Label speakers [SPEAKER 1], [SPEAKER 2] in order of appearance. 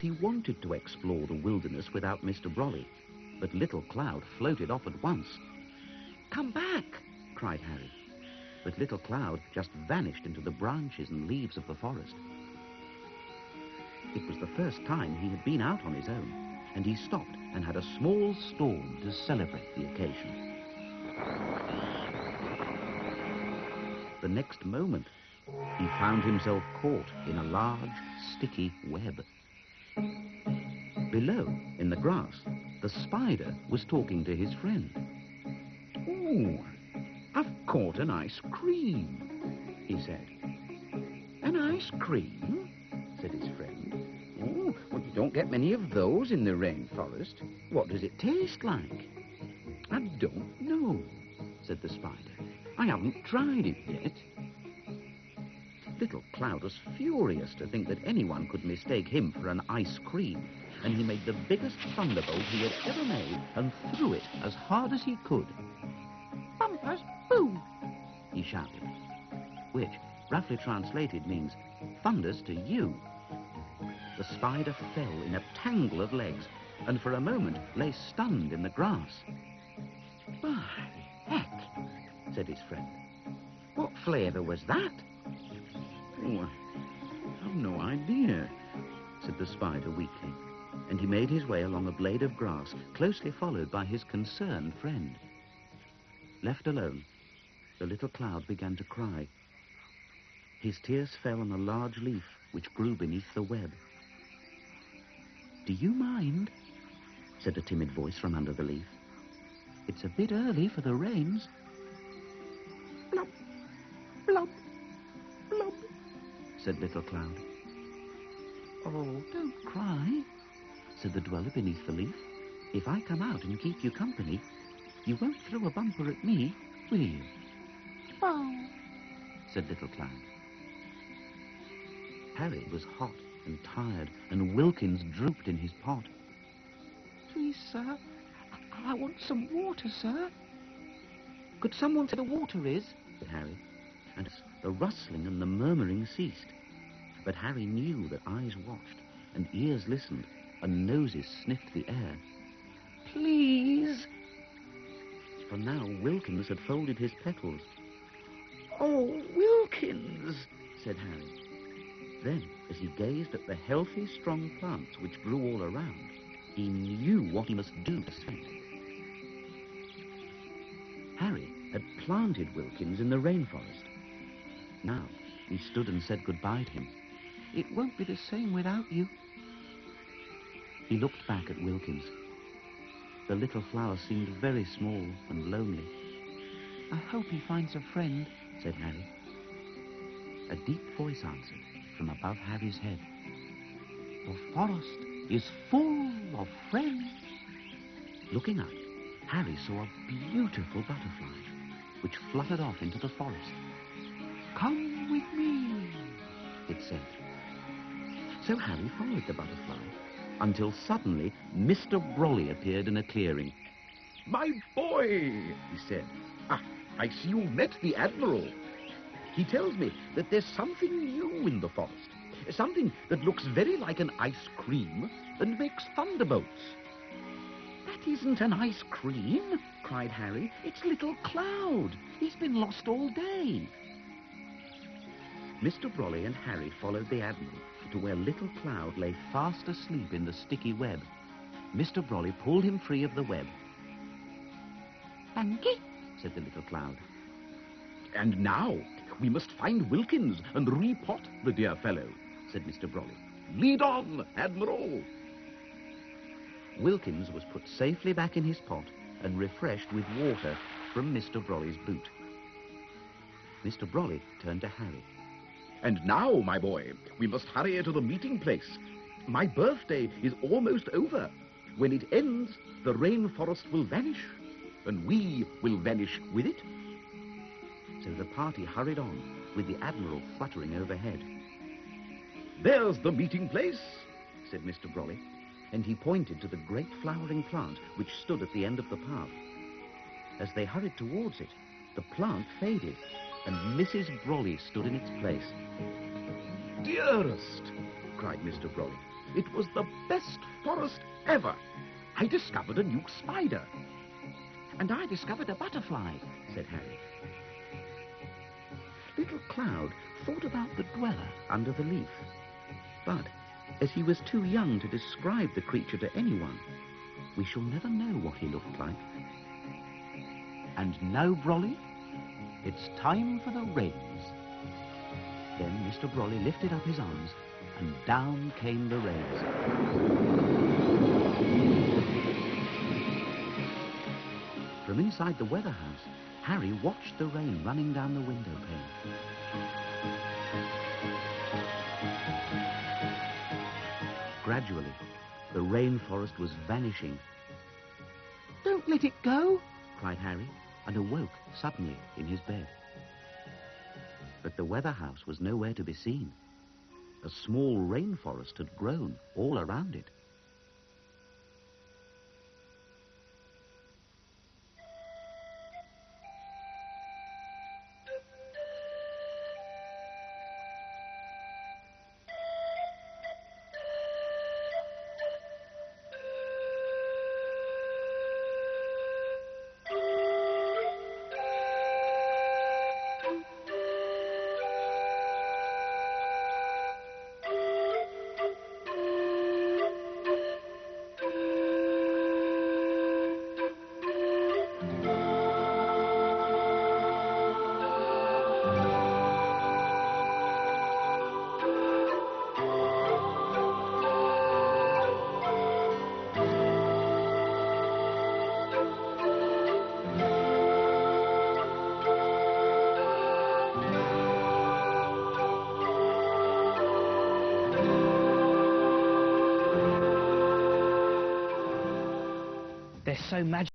[SPEAKER 1] He wanted to explore the wilderness without Mr. Brolly, but Little Cloud floated off at once. "Come back!" cried Harry. But Little Cloud just vanished into the branches and leaves of the forest. It was the first time he had been out on his own, and he stopped and had a small storm to celebrate the occasion. The next moment, he found himself caught in a large, sticky web. Below, in the grass, the spider was talking to his friend. "Ooh, I've caught an ice cream," he said. "An ice cream?" said his friend. "Oh, well, you don't get many of those in the rainforest. What does it taste like?" "I don't know," said the spider. "I haven't tried it yet." Little Cloud was furious to think that anyone could mistake him for an ice cream, and he made the biggest thunderbolt he had ever made and threw it as hard as he could. "Bumpers, boo!" he shouted, which, roughly translated, means thunders to you. The spider fell in a tangle of legs, and for a moment lay stunned in the grass. "By heck," said his friend. "What flavour was that?" "Oh, I've no idea," said the spider weakly, and he made his way along a blade of grass, closely followed by his concerned friend. Left alone, the Little Cloud began to cry. His tears fell on a large leaf which grew beneath the web. "Do you mind?" said a timid voice from under the leaf. "It's a bit early for the rains." "Blub, blub, blub," said Little Cloud. "Oh, don't cry," said the dweller beneath the leaf. "If I come out and keep you company, you won't throw a bumper at me, will you?" "Oh," said Little Cloud. Harry was hot and tired, and Wilkins drooped in his pot. "Please, sir, I want some water, sir." "Could someone say the water is?" said Harry, and the rustling and the murmuring ceased. But Harry knew that eyes watched, and ears listened, and noses sniffed the air. "Please!" For now Wilkins had folded his petals. "Oh, Wilkins!" said Harry. Then, as he gazed at the healthy, strong plants which grew all around, he knew what he must do to save. Harry had planted Wilkins in the rainforest. Now he stood and said goodbye to him. "It won't be the same without you." He looked back at Wilkins. The little flower seemed very small and lonely. "I hope he finds a friend," said Harry. A deep voice answered from above Harry's head. "The forest is full of friends." Looking up, Harry saw a beautiful butterfly, which fluttered off into the forest. "Come with me," it said. So Harry followed the butterfly, until suddenly Mr. Brolly appeared in a clearing.
[SPEAKER 2] "My boy," he said, I see you've met the Admiral. He tells me that there's something new in the forest, something that looks very like an ice cream and makes thunderbolts."
[SPEAKER 1] "That isn't an ice cream," cried Harry. "It's Little Cloud. He's been lost all day." Mr. Brolly and Harry followed the Admiral to where Little Cloud lay fast asleep in the sticky web. Mr. Brolly pulled him free of the web. "Thank you," said the Little Cloud.
[SPEAKER 2] "And now we must find Wilkins and repot the dear fellow," said Mr. Brolly. "Lead on, Admiral."
[SPEAKER 1] Wilkins was put safely back in his pot and refreshed with water from Mr. Brolly's boot. Mr. Brolly turned to Harry.
[SPEAKER 2] "And now, my boy, we must hurry to the meeting place. My birthday is almost over. When it ends, the rainforest will vanish, and we will vanish with it." So the party hurried on, with the Admiral fluttering overhead. "There's the meeting place," said Mr. Brolly, and he pointed to the great flowering plant which stood at the end of the path. As they hurried towards it, the plant faded, and Mrs. Brolly stood in its place. "Dearest," cried Mr. Brolly, It was the best forest ever. I discovered a new spider.
[SPEAKER 1] And I discovered a butterfly, said Harry. Little Cloud thought about the dweller under the leaf. But as he was too young to describe the creature to anyone, we shall never know what he looked like. And now, Brolly, it's time for the rains. Then Mr. Brolly lifted up his arms, and down came the rains. From inside the weather house, Harry watched the rain running down the window pane. Gradually, the rainforest was vanishing. "Don't let it go!" cried Harry, and awoke suddenly in his bed. But the weather house was nowhere to be seen. A small rainforest had grown all around it.
[SPEAKER 3] They're so magical.